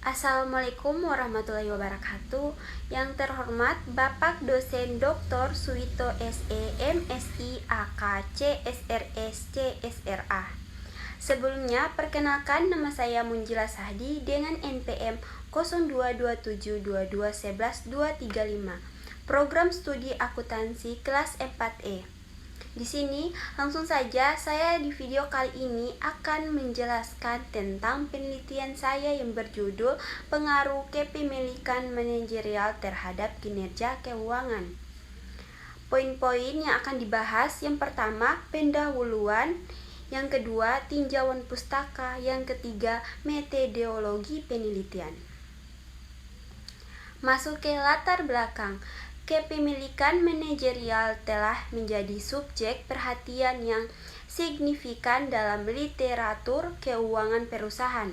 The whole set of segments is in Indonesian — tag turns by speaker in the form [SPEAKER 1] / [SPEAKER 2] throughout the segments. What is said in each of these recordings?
[SPEAKER 1] Assalamualaikum warahmatullahi wabarakatuh. Yang terhormat Bapak Dosen Dr. Suwito SE, MSI, AK, CSRS, CSRA. Sebelumnya, perkenalkan nama saya Munjila Sahdi dengan NPM 022722111235, Program Studi Akuntansi kelas 4E. Di sini, langsung saja saya di video kali ini akan menjelaskan tentang penelitian saya yang berjudul Pengaruh Kepemilikan Manajerial Terhadap Kinerja Keuangan. Poin-poin yang akan dibahas, yang pertama, pendahuluan, yang kedua, tinjauan pustaka, yang ketiga, metodologi penelitian. Masuk ke latar belakang. Kepemilikan manajerial telah menjadi subjek perhatian yang signifikan dalam literatur keuangan perusahaan.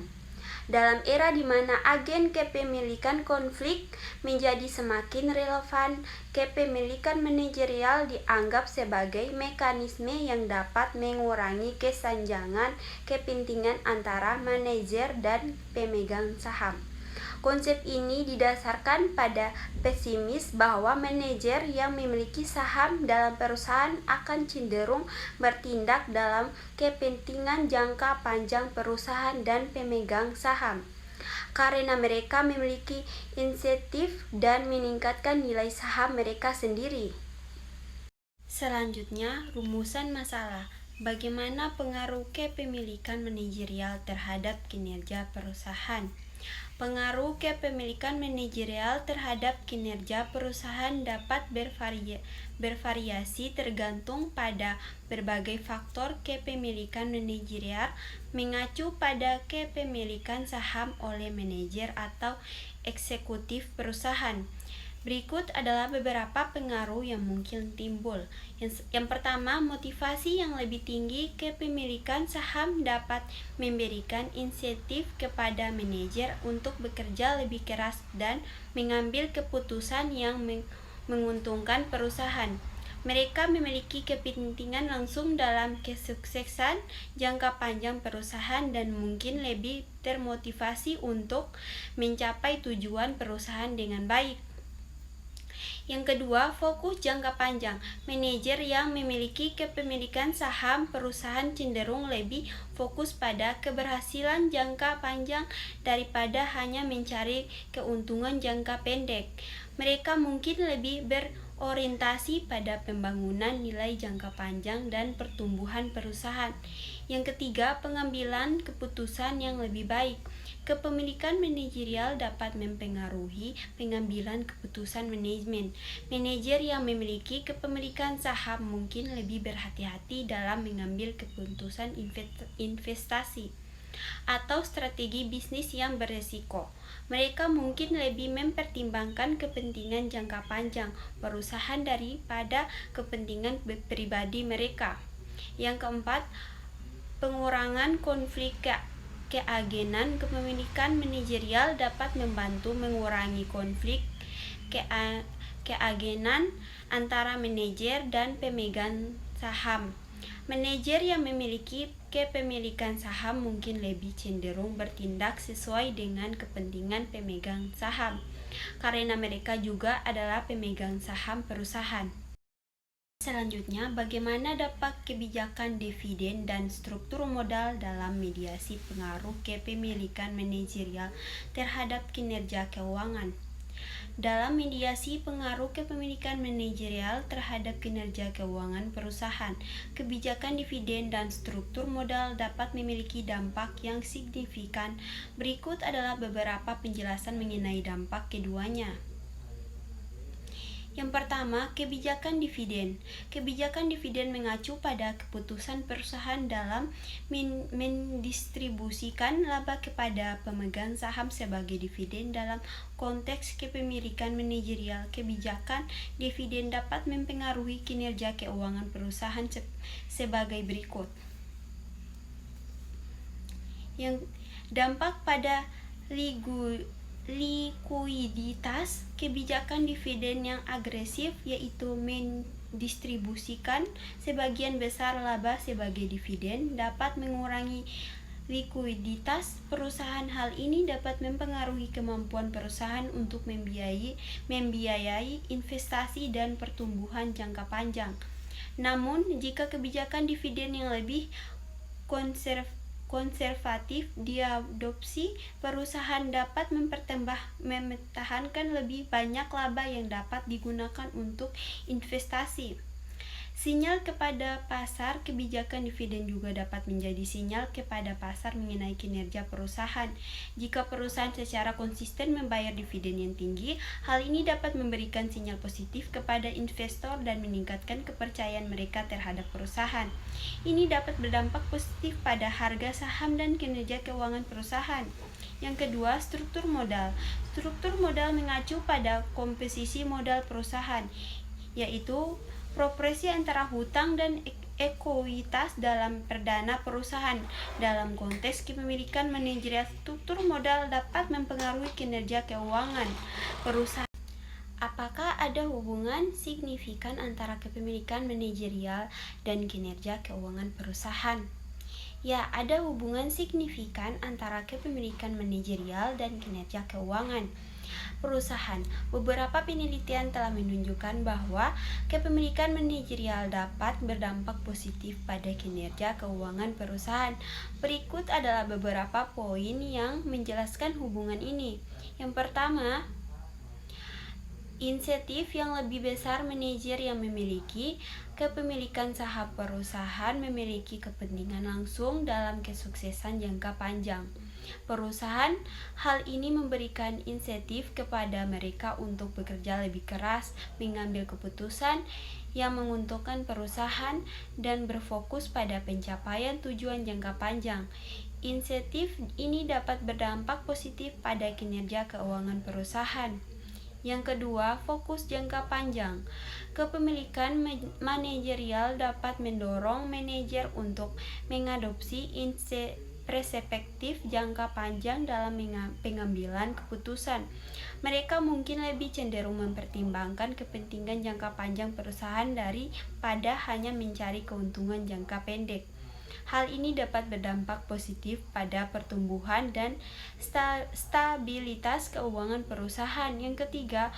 [SPEAKER 1] Dalam era di mana agen kepemilikan konflik menjadi semakin relevan, kepemilikan manajerial dianggap sebagai mekanisme yang dapat mengurangi kesenjangan kepentingan antara manajer dan pemegang saham. Konsep ini didasarkan pada pesimis bahwa manajer yang memiliki saham dalam perusahaan akan cenderung bertindak dalam kepentingan jangka panjang perusahaan dan pemegang saham, karena mereka memiliki insentif dan meningkatkan nilai saham mereka sendiri. Selanjutnya, rumusan masalah. Bagaimana pengaruh kepemilikan manajerial terhadap kinerja perusahaan? Pengaruh kepemilikan manajerial terhadap kinerja perusahaan dapat bervariasi tergantung pada berbagai faktor. Kepemilikan manajerial mengacu pada kepemilikan saham oleh manajer atau eksekutif perusahaan. Berikut adalah beberapa pengaruh yang mungkin timbul. Yang pertama, motivasi yang lebih tinggi. Kepemilikan saham dapat memberikan insentif kepada manajer untuk bekerja lebih keras dan mengambil keputusan yang menguntungkan perusahaan. Mereka memiliki kepentingan langsung dalam kesuksesan jangka panjang perusahaan dan mungkin lebih termotivasi untuk mencapai tujuan perusahaan dengan baik. Yang kedua, fokus jangka panjang. Manajer yang memiliki kepemilikan saham perusahaan cenderung lebih fokus pada keberhasilan jangka panjang daripada hanya mencari keuntungan jangka pendek. Mereka mungkin lebih berorientasi pada pembangunan nilai jangka panjang dan pertumbuhan perusahaan. Yang ketiga, pengambilan keputusan yang lebih baik. Kepemilikan manajerial dapat mempengaruhi pengambilan keputusan manajemen. Manajer yang memiliki kepemilikan saham mungkin lebih berhati-hati dalam mengambil keputusan investasi atau strategi bisnis yang beresiko. Mereka mungkin lebih mempertimbangkan kepentingan jangka panjang perusahaan daripada kepentingan pribadi mereka. Yang keempat, pengurangan konflik keagenan. Kepemilikan manajerial dapat membantu mengurangi konflik keagenan antara manajer dan pemegang saham. Manajer yang memiliki kepemilikan saham mungkin lebih cenderung bertindak sesuai dengan kepentingan pemegang saham, karena mereka juga adalah pemegang saham perusahaan. Selanjutnya, bagaimana dampak kebijakan dividen dan struktur modal dalam mediasi pengaruh kepemilikan manajerial terhadap kinerja keuangan? Dalam mediasi pengaruh kepemilikan manajerial terhadap kinerja keuangan perusahaan, kebijakan dividen dan struktur modal dapat memiliki dampak yang signifikan. Berikut adalah beberapa penjelasan mengenai dampak keduanya. Yang pertama, kebijakan dividen. Kebijakan dividen mengacu pada keputusan perusahaan dalam mendistribusikan laba kepada pemegang saham sebagai dividen. Dalam konteks kepemilikan manajerial, kebijakan dividen dapat mempengaruhi kinerja keuangan perusahaan sebagai berikut. Yang dampak pada likuiditas. Kebijakan dividen yang agresif, yaitu mendistribusikan sebagian besar laba sebagai dividen, dapat mengurangi likuiditas perusahaan. Hal ini dapat mempengaruhi kemampuan perusahaan untuk membiayai investasi dan pertumbuhan jangka panjang. Namun, jika kebijakan dividen yang lebih konservatif diadopsi, perusahaan dapat mempertahankan lebih banyak laba yang dapat digunakan untuk investasi. Sinyal kepada pasar. Kebijakan dividen juga dapat menjadi sinyal kepada pasar mengenai kinerja perusahaan. Jika perusahaan secara konsisten membayar dividen yang tinggi, hal ini dapat memberikan sinyal positif kepada investor dan meningkatkan kepercayaan mereka terhadap perusahaan. Ini dapat berdampak positif pada harga saham dan kinerja keuangan perusahaan. Yang kedua, struktur modal. Struktur modal mengacu pada komposisi modal perusahaan, yaitu proporsi antara hutang dan ekuitas dalam perdana perusahaan. Dalam konteks kepemilikan manajerial, struktur modal dapat mempengaruhi kinerja keuangan perusahaan. Apakah ada hubungan signifikan antara kepemilikan manajerial dan kinerja keuangan perusahaan? Ya, ada hubungan signifikan antara kepemilikan manajerial dan kinerja keuangan perusahaan. Beberapa penelitian telah menunjukkan bahwa kepemilikan manajerial dapat berdampak positif pada kinerja keuangan perusahaan. Berikut adalah beberapa poin yang menjelaskan hubungan ini. Yang pertama, insentif yang lebih besar. Manajer yang memiliki kepemilikan saham perusahaan memiliki kepentingan langsung dalam kesuksesan jangka panjang perusahaan. Hal ini memberikan insentif kepada mereka untuk bekerja lebih keras, mengambil keputusan yang menguntungkan perusahaan, dan berfokus pada pencapaian tujuan jangka panjang. Insentif ini dapat berdampak positif pada kinerja keuangan perusahaan. Yang kedua, fokus jangka panjang. Kepemilikan manajerial dapat mendorong manajer untuk mengadopsi perspektif jangka panjang dalam pengambilan keputusan. Mereka mungkin lebih cenderung mempertimbangkan kepentingan jangka panjang perusahaan daripada hanya mencari keuntungan jangka pendek. Hal ini dapat berdampak positif pada pertumbuhan dan stabilitas keuangan perusahaan. Yang ketiga,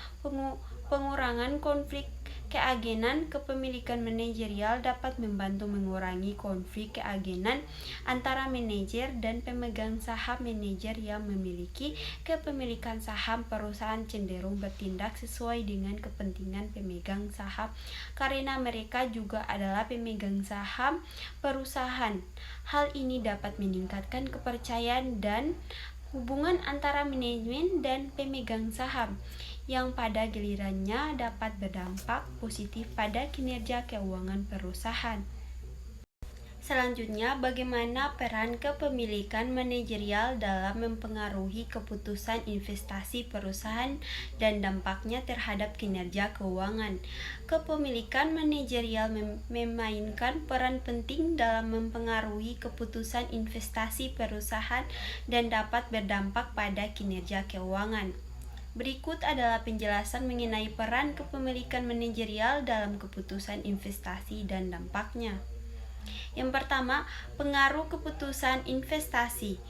[SPEAKER 1] pengurangan konflik keagenan. Kepemilikan manajerial dapat membantu mengurangi konflik keagenan antara manajer dan pemegang saham. Manajer yang memiliki kepemilikan saham perusahaan cenderung bertindak sesuai dengan kepentingan pemegang saham karena mereka juga adalah pemegang saham perusahaan. Hal ini dapat meningkatkan kepercayaan dan hubungan antara manajemen dan pemegang saham, yang pada gilirannya dapat berdampak positif pada kinerja keuangan perusahaan. Selanjutnya, bagaimana peran kepemilikan manajerial dalam mempengaruhi keputusan investasi perusahaan dan dampaknya terhadap kinerja keuangan. Kepemilikan manajerial memainkan peran penting dalam mempengaruhi keputusan investasi perusahaan dan dapat berdampak pada kinerja keuangan. Berikut adalah penjelasan mengenai peran kepemilikan manajerial dalam keputusan investasi dan dampaknya. Yang pertama, pengaruh keputusan investasi.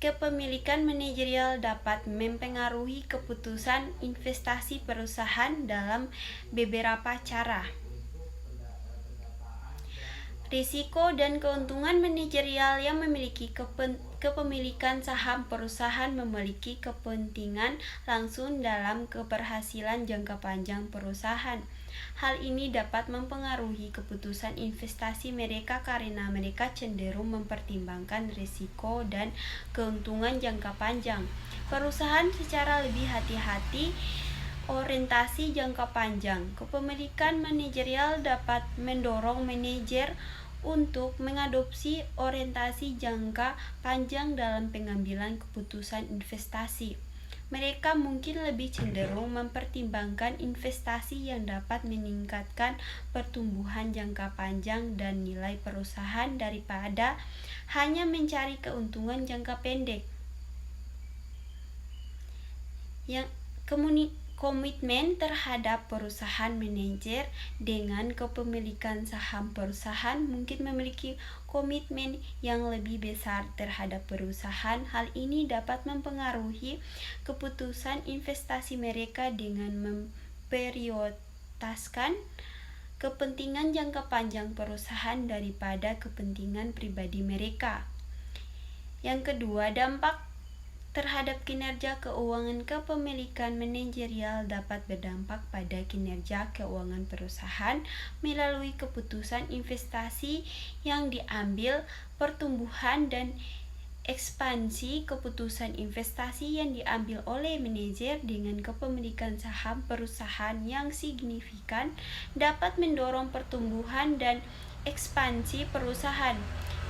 [SPEAKER 1] Kepemilikan manajerial dapat mempengaruhi keputusan investasi perusahaan dalam beberapa cara. Risiko dan keuntungan manajerial. Yang memiliki kepemilikan saham perusahaan memiliki kepentingan langsung dalam keberhasilan jangka panjang perusahaan. Hal ini dapat mempengaruhi keputusan investasi mereka karena mereka cenderung mempertimbangkan risiko dan keuntungan jangka panjang perusahaan secara lebih hati-hati. Orientasi jangka panjang. Kepemilikan manajerial dapat mendorong manajer untuk mengadopsi orientasi jangka panjang dalam pengambilan keputusan investasi. Mereka mungkin lebih cenderung mempertimbangkan investasi yang dapat meningkatkan pertumbuhan jangka panjang dan nilai perusahaan daripada hanya mencari keuntungan jangka pendek. Yang Komitmen terhadap perusahaan. Manajer dengan kepemilikan saham perusahaan mungkin memiliki komitmen yang lebih besar terhadap perusahaan. Hal ini dapat mempengaruhi keputusan investasi mereka dengan memprioritaskan kepentingan jangka panjang perusahaan daripada kepentingan pribadi mereka. Yang kedua, dampak terhadap kinerja keuangan. Kepemilikan manajerial dapat berdampak pada kinerja keuangan perusahaan melalui keputusan investasi yang diambil, pertumbuhan dan ekspansi. Keputusan investasi yang diambil oleh manajer dengan kepemilikan saham perusahaan yang signifikan dapat mendorong pertumbuhan dan ekspansi perusahaan.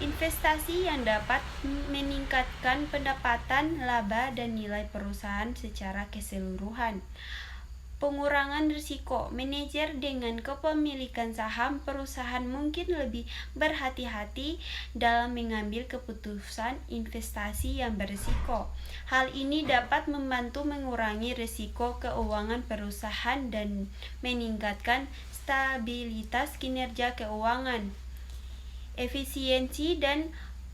[SPEAKER 1] Investasi yang dapat meningkatkan pendapatan, laba, dan nilai perusahaan secara keseluruhan. Pengurangan risiko. Manajer dengan kepemilikan saham perusahaan mungkin lebih berhati-hati dalam mengambil keputusan investasi yang berisiko. Hal ini dapat membantu mengurangi risiko keuangan perusahaan dan meningkatkan stabilitas kinerja keuangan. Efisiensi dan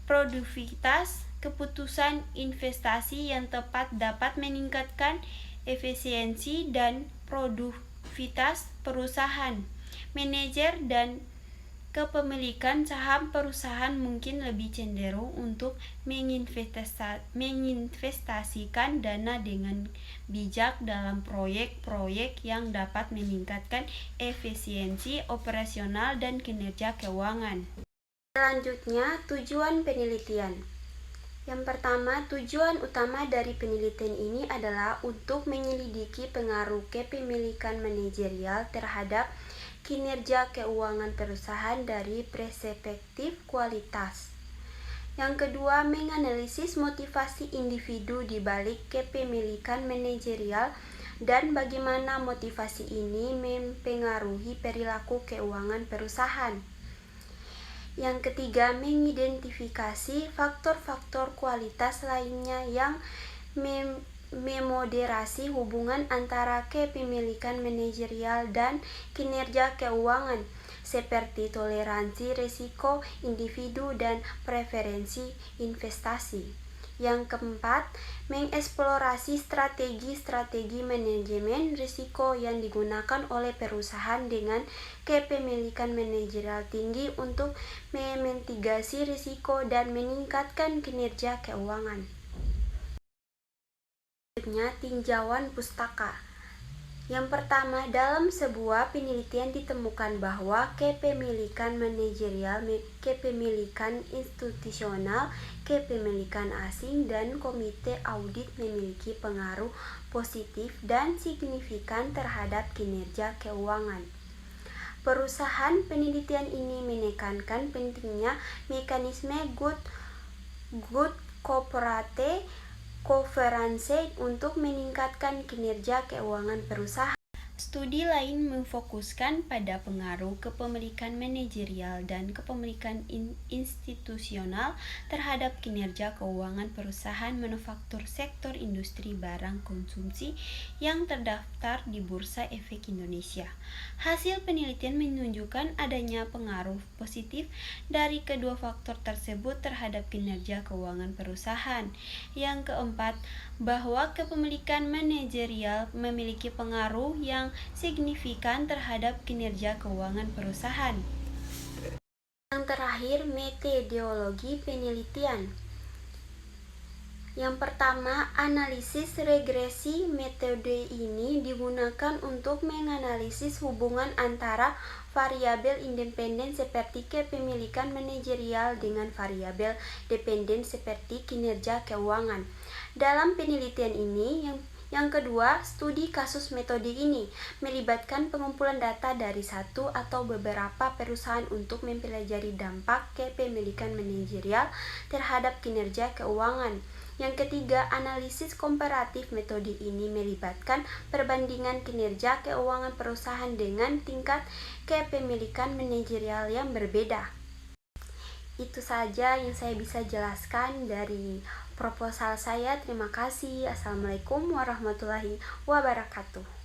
[SPEAKER 1] produktivitas. Keputusan investasi yang tepat dapat meningkatkan efisiensi dan produktivitas perusahaan. Manajer dan kepemilikan saham perusahaan mungkin lebih cenderung untuk menginvestasikan dana dengan bijak dalam proyek-proyek yang dapat meningkatkan efisiensi operasional dan kinerja keuangan. Selanjutnya, tujuan penelitian. Yang pertama, tujuan utama dari penelitian ini adalah untuk menyelidiki pengaruh kepemilikan manajerial terhadap kinerja keuangan perusahaan dari perspektif kualitas. Yang kedua, menganalisis motivasi individu di balik kepemilikan manajerial dan bagaimana motivasi ini mempengaruhi perilaku keuangan perusahaan. Yang ketiga, mengidentifikasi faktor-faktor kualitas lainnya yang memoderasi hubungan antara kepemilikan manajerial dan kinerja keuangan, seperti toleransi risiko individu dan preferensi investasi. Yang keempat, mengeksplorasi strategi-strategi manajemen risiko yang digunakan oleh perusahaan dengan kepemilikan manajerial tinggi untuk memitigasi risiko dan meningkatkan kinerja keuangan. Selanjutnya, tinjauan pustaka. Yang pertama, dalam sebuah penelitian ditemukan bahwa kepemilikan manajerial, kepemilikan institusional, kepemilikan asing, dan komite audit memiliki pengaruh positif dan signifikan terhadap kinerja keuangan perusahaan. Penelitian ini menekankan pentingnya mekanisme good corporate governance untuk meningkatkan kinerja keuangan perusahaan. Studi lain memfokuskan pada pengaruh kepemilikan manajerial dan kepemilikan institusional terhadap kinerja keuangan perusahaan manufaktur sektor industri barang konsumsi yang terdaftar di Bursa Efek Indonesia. Hasil penelitian menunjukkan adanya pengaruh positif dari kedua faktor tersebut terhadap kinerja keuangan perusahaan. Yang keempat, bahwa kepemilikan manajerial memiliki pengaruh yang signifikan terhadap kinerja keuangan perusahaan. Yang terakhir, metodologi penelitian. Yang pertama, analisis regresi. Metode ini digunakan untuk menganalisis hubungan antara variabel independen seperti kepemilikan manajerial dengan variabel dependen seperti kinerja keuangan. Dalam penelitian ini, yang kedua, studi kasus. Metode ini melibatkan pengumpulan data dari satu atau beberapa perusahaan untuk mempelajari dampak kepemilikan manajerial terhadap kinerja keuangan. Yang ketiga, analisis komparatif. Metode ini melibatkan perbandingan kinerja keuangan perusahaan dengan tingkat kepemilikan manajerial yang berbeda. Itu saja yang saya bisa jelaskan dari proposal saya. Terima kasih. Assalamualaikum warahmatullahi wabarakatuh.